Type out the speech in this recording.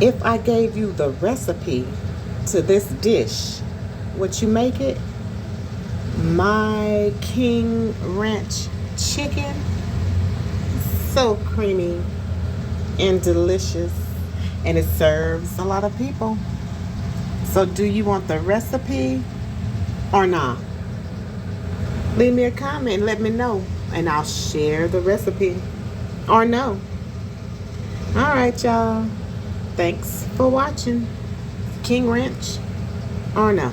If I gave you the recipe to this dish, would you make it? My King Ranch chicken, so creamy and delicious, and it serves a lot of people. So, do you want the recipe or not? Leave me a comment and let me know, and I'll share the recipe or no. All right, y'all. Thanks for watching. King Ranch or no?